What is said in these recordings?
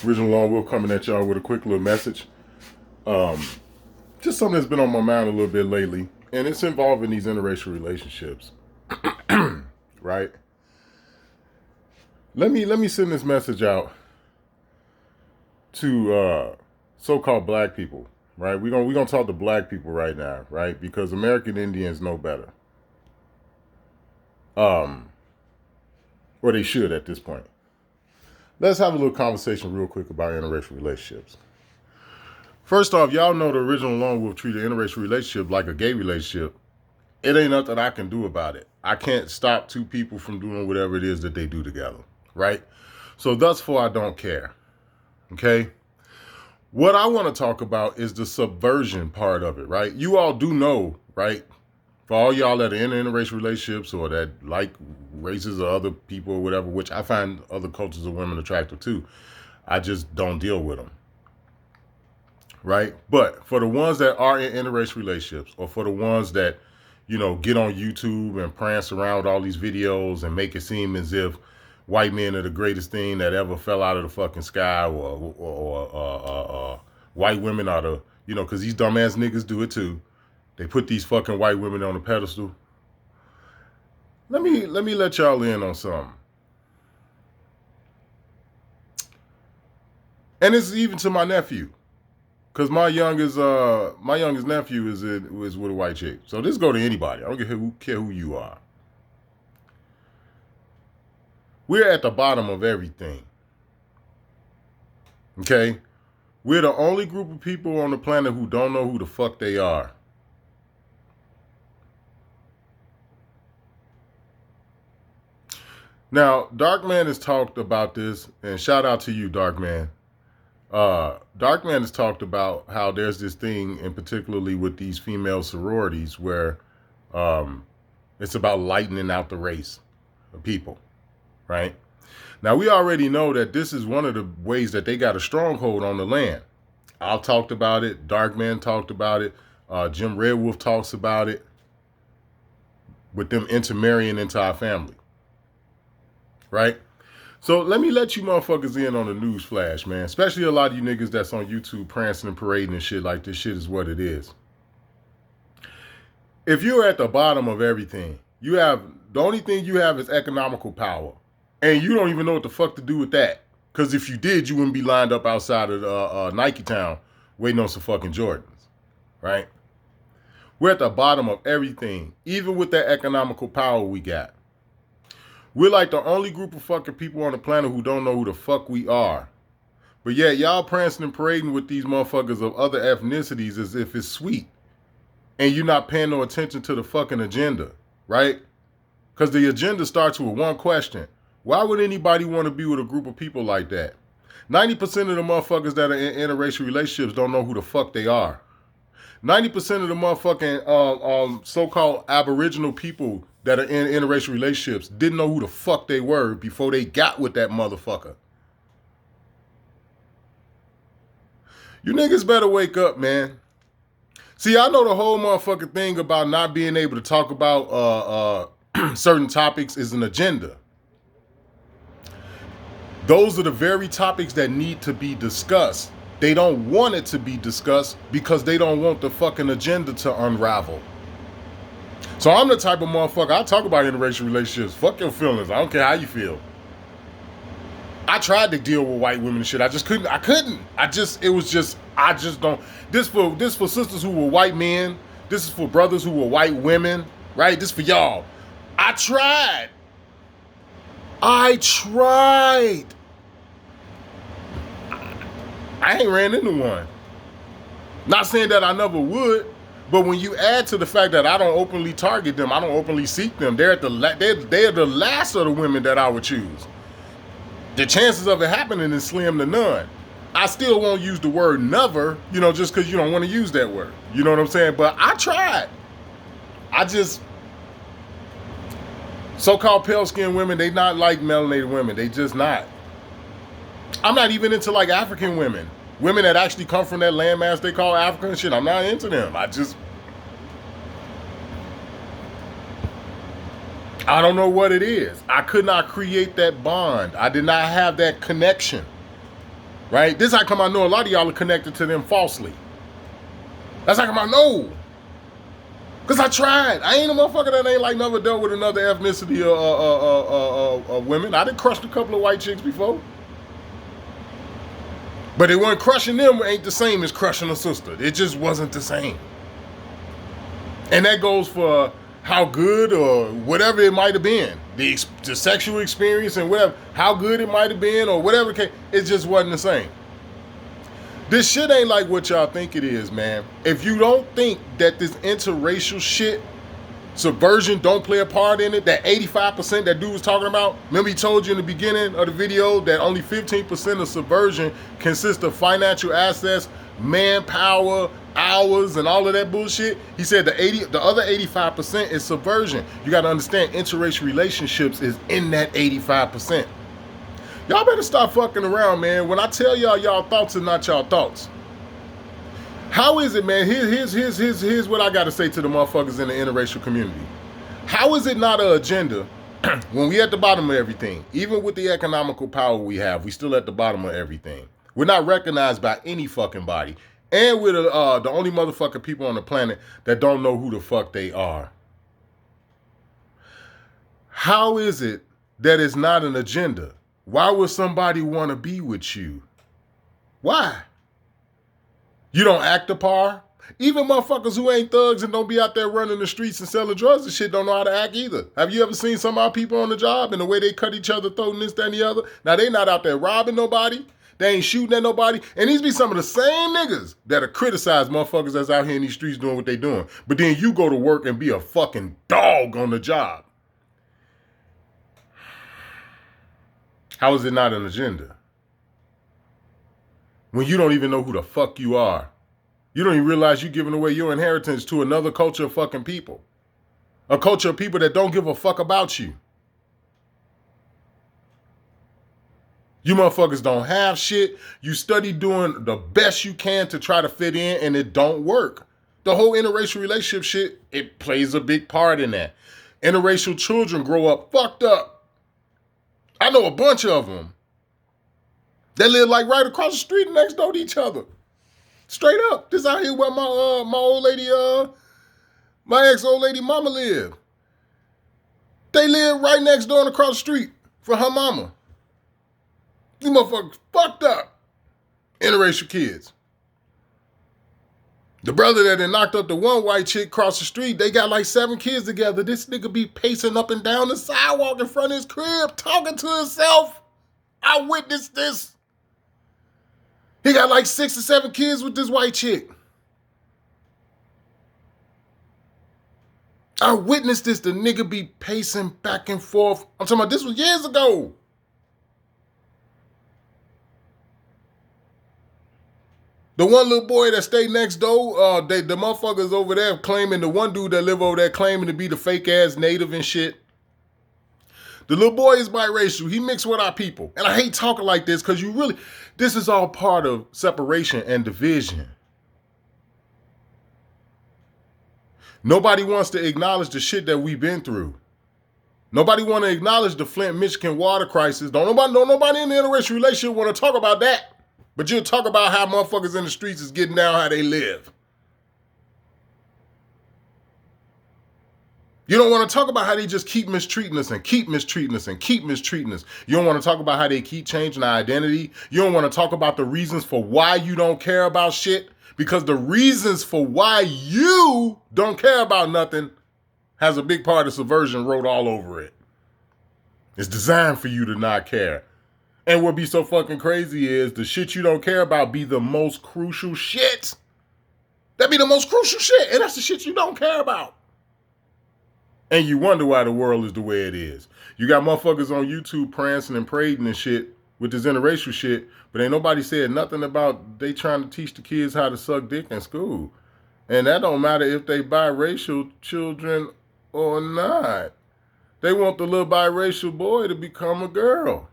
Original Lone Wolf coming at y'all with a quick little message. Just something that's been on my mind a little bit lately, and it's involving these interracial relationships. Right? Let me send this message out to so-called black people. Right? We're gonna talk to black people right now, right? Because American Indians know better. Or they should at this point. Let's have a little conversation real quick about interracial relationships. First off, y'all know the original Lone Wolf treated interracial relationship like a gay relationship. It ain't nothing I can do about it. I can't stop two people from doing whatever it is that they do together, right? So thus far, I don't care, okay? What I want to talk about is the subversion part of it, right? You all do know, right? For all y'all that are in interracial relationships or that like races or other people or whatever, which I find other cultures of women attractive too, I just don't deal with them. Right? But for the ones that are in interracial relationships, or for the ones that, you know, get on YouTube and prance around with all these videos and make it seem as if white men are the greatest thing that ever fell out of the fucking sky, or white women are the, you know, because these dumbass niggas do it too. They put these fucking white women on a pedestal. Let me let y'all in on something. And it's even to my nephew. Cause my youngest nephew is with a white chick. So this go to anybody. I don't care who you are. We're at the bottom of everything. Okay? We're the only group of people on the planet who don't know who the fuck they are. Now, Darkman has talked about this, and shout out to you, Darkman. Darkman has talked about how there's this thing, and particularly with these female sororities, where it's about lightening out the race of people, right? Now, we already know that this is one of the ways that they got a stronghold on the land. I've talked about it. Darkman talked about it. Jim Red Wolf talks about it, with them intermarrying into our family. Right? So let me let you motherfuckers in on the news flash, man. Especially a lot of you niggas that's on YouTube prancing and parading and shit like this shit is what it is. If you're at the bottom of everything, the only thing you have is economical power. And you don't even know what the fuck to do with that. Because if you did, you wouldn't be lined up outside of Nike Town waiting on some fucking Jordans. Right? We're at the bottom of everything. Even with that economical power we got. We're like the only group of fucking people on the planet who don't know who the fuck we are. But yeah, y'all prancing and parading with these motherfuckers of other ethnicities as if it's sweet. And you're not paying no attention to the fucking agenda, right? Because the agenda starts with one question. Why would anybody want to be with a group of people like that? 90% of the motherfuckers that are in interracial relationships don't know who the fuck they are. 90% of the motherfucking so-called Aboriginal people that are in interracial relationships didn't know who the fuck they were before they got with that motherfucker. You niggas better wake up, man. See, I know the whole motherfucking thing about not being able to talk about certain topics is an agenda. Those are the very topics that need to be discussed. They don't want it to be discussed because they don't want the fucking agenda to unravel. So I'm the type of motherfucker, I talk about interracial relationships. Fuck your feelings. I don't care how you feel. I tried to deal with white women and shit. I just couldn't. I just don't. This for sisters who were white men. This is for brothers who were white women. Right? This for y'all. I tried. I ain't ran into one. Not saying that I never would. But when you add to the fact that I don't openly target them, I don't openly seek them, they're the last of the women that I would choose. The chances of it happening is slim to none. I still won't use the word never, you know, just because you don't want to use that word. You know what I'm saying? But I tried. So-called pale-skinned women, they not like melanated women. They just not. I'm not even into like African women. Women that actually come from that landmass they call Africa and shit, I'm not into them. I don't know what it is. I could not create that bond. I did not have that connection. right? This is how come I know a lot of y'all are connected to them falsely. That's how come I know. Because I tried. I ain't a motherfucker that ain't like never dealt with another ethnicity of women. I done crushed a couple of white chicks before. But it wasn't crushing them ain't the same as crushing a sister. It just wasn't the same. And that goes for how good or whatever it might have been. The sexual experience and whatever. How good it might have been or whatever. It just wasn't the same. This shit ain't like what y'all think it is, man. If you don't think that this interracial shit, subversion don't play a part in it, that 85% that dude was talking about, remember he told you in the beginning of the video that only 15% of subversion consists of financial assets, manpower, hours, and all of that bullshit? He said the other 85% is subversion. You got to understand, interracial relationships is in that 85%. Y'all better stop fucking around, man. When I tell y'all thoughts are not y'all thoughts. How is it, man? Here's what I got to say to the motherfuckers in the interracial community. How is it not an agenda when we at the bottom of everything? Even with the economical power we have, we still at the bottom of everything. We're not recognized by any fucking body. And we're the only motherfucking people on the planet that don't know who the fuck they are. How is it that it's not an agenda? Why would somebody want to be with you? Why? You don't act the par? Even motherfuckers who ain't thugs and don't be out there running the streets and selling drugs and shit don't know how to act either. Have you ever seen some of our people on the job and the way they cut each other throat and this, that, and the other? Now, they not out there robbing nobody. They ain't shooting at nobody. And these be some of the same niggas that'll criticize motherfuckers that's out here in these streets doing what they doing. But then you go to work and be a fucking dog on the job. How is it not an agenda? When you don't even know who the fuck you are. You don't even realize you're giving away your inheritance to another culture of fucking people. A culture of people that don't give a fuck about you. You motherfuckers don't have shit. You study doing the best you can to try to fit in and it don't work. The whole interracial relationship shit, it plays a big part in that. Interracial children grow up fucked up. I know a bunch of them. They live like right across the street next door to each other. Straight up. This out here where my old lady, my ex-old lady mama live. They live right next door and across the street from her mama. These motherfuckers fucked up. Interracial kids. The brother that had knocked up the one white chick across the street, they got like 7 kids together. This nigga be pacing up and down the sidewalk in front of his crib, talking to himself. I witnessed this. He got like 6 or 7 kids with this white chick. I witnessed this. The nigga be pacing back and forth. I'm talking about this was years ago. The one little boy that stayed next door, the motherfuckers over there claiming, the one dude that live over there claiming to be the fake ass native and shit. The little boy is biracial. He mixed with our people. And I hate talking like this because this is all part of separation and division. Nobody wants to acknowledge the shit that we've been through. Nobody want to acknowledge the Flint, Michigan water crisis. Don't nobody in the interracial relationship want to talk about that. But you'll talk about how motherfuckers in the streets is getting down how they live. You don't want to talk about how they just keep mistreating us and keep mistreating us and keep mistreating us. You don't want to talk about how they keep changing our identity. You don't want to talk about the reasons for why you don't care about shit. Because the reasons for why you don't care about nothing has a big part of subversion wrote all over it. It's designed for you to not care. And what be so fucking crazy is the shit you don't care about be the most crucial shit. That be the most crucial shit. And that's the shit you don't care about. And you wonder why the world is the way it is. You got motherfuckers on YouTube prancing and parading and shit with this interracial shit, but ain't nobody said nothing about they trying to teach the kids how to suck dick in school. And that don't matter if they biracial children or not. They want the little biracial boy to become a girl.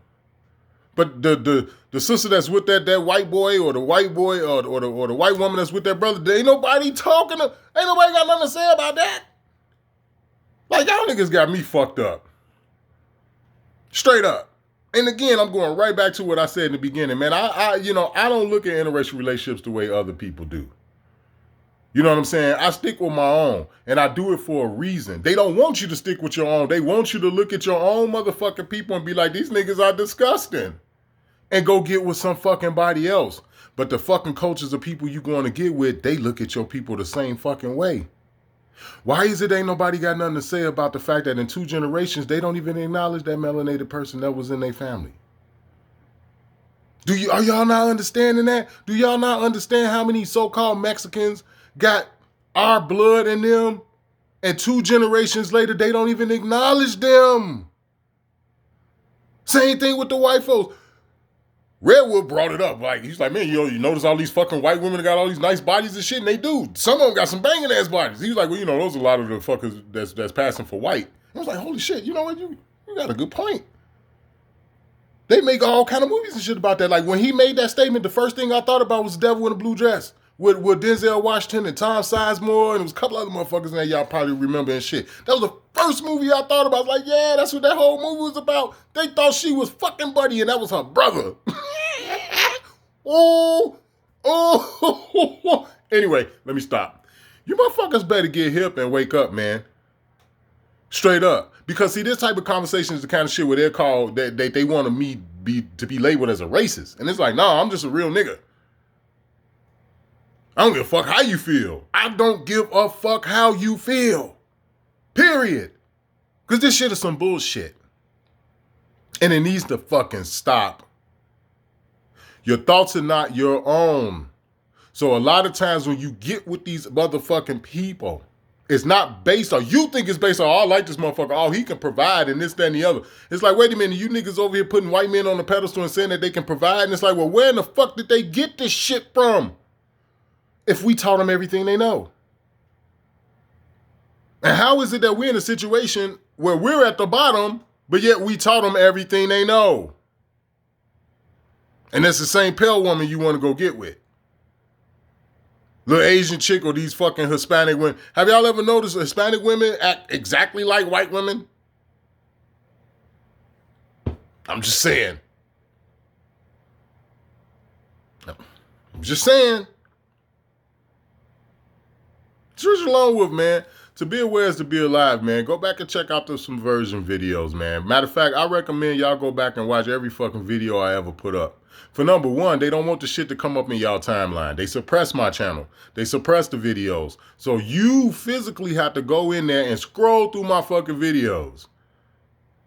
But the sister that's with that white boy or the white boy or the white woman that's with that brother, there ain't nobody talking to, ain't nobody got nothing to say about that. Like, y'all niggas got me fucked up. Straight up. And again, I'm going right back to what I said in the beginning, man. I don't look at interracial relationships the way other people do. You know what I'm saying? I stick with my own, and I do it for a reason. They don't want you to stick with your own. They want you to look at your own motherfucking people and be like, these niggas are disgusting, and go get with some fucking body else. But the fucking cultures of people you going to get with, they look at your people the same fucking way. Why is it ain't nobody got nothing to say about the fact that in 2 generations, they don't even acknowledge that melanated person that was in their family? Are y'all not understanding that? Do y'all not understand how many so-called Mexicans got our blood in them? And 2 generations later, they don't even acknowledge them. Same thing with the white folks. Redwood brought it up. Like, he's like, man, you notice all these fucking white women that got all these nice bodies and shit? And they do. Some of them got some banging ass bodies. He was like, well, those are a lot of the fuckers that's passing for white. I was like, holy shit, you know what? You got a good point. They make all kind of movies and shit about that. Like, when he made that statement, the first thing I thought about was Devil in a Blue Dress with Denzel Washington and Tom Sizemore, and there was a couple other motherfuckers in there y'all probably remember and shit. That was the first movie I thought about. I was like, yeah, that's what that whole movie was about. They thought she was fucking Buddy, and that was her brother. Oh. Anyway, let me stop. You motherfuckers better get hip and wake up, man. Straight up. Because, see, this type of conversation is the kind of shit where they're called, they want me to be labeled as a racist. And it's like, no, I'm just a real nigga. I don't give a fuck how you feel. I don't give a fuck how you feel. Period. Because this shit is some bullshit. And it needs to fucking stop. Your thoughts are not your own. So a lot of times when you get with these motherfucking people, it's not based on, you think it's based on, oh, I like this motherfucker, oh, he can provide and this, that, and the other. It's like, wait a minute, you niggas over here putting white men on the pedestal and saying that they can provide. And it's like, well, where in the fuck did they get this shit from? If we taught them everything they know. And how is it that we're in a situation where we're at the bottom, but yet we taught them everything they know? And that's the same pale woman you want to go get with. Little Asian chick or these fucking Hispanic women. Have y'all ever noticed Hispanic women act exactly like white women? I'm just saying. I'm just saying. It's Richard Longwood, man. To be aware is to be alive, man. Go back and check out the SUBVERSION videos, man. Matter of fact, I recommend y'all go back and watch every fucking video I ever put up. For number one, they don't want the shit to come up in y'all timeline. They suppress my channel. They suppress the videos. So you physically have to go in there and scroll through my fucking videos.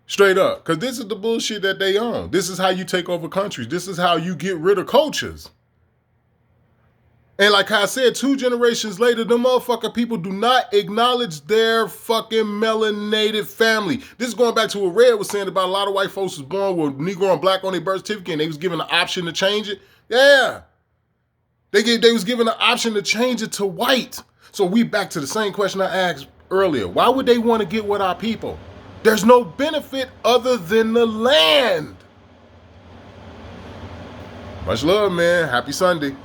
Straight up. Because this is the bullshit that they own. This is how you take over countries. This is how you get rid of cultures. And like I said, 2 generations later, the motherfucking people do not acknowledge their fucking melanated family. This is going back to what Red was saying about a lot of white folks was born with Negro and black on their birth certificate and they was given the option to change it. Yeah. They was given the option to change it to white. So we back to the same question I asked earlier. Why would they want to get with our people? There's no benefit other than the land. Much love, man. Happy Sunday.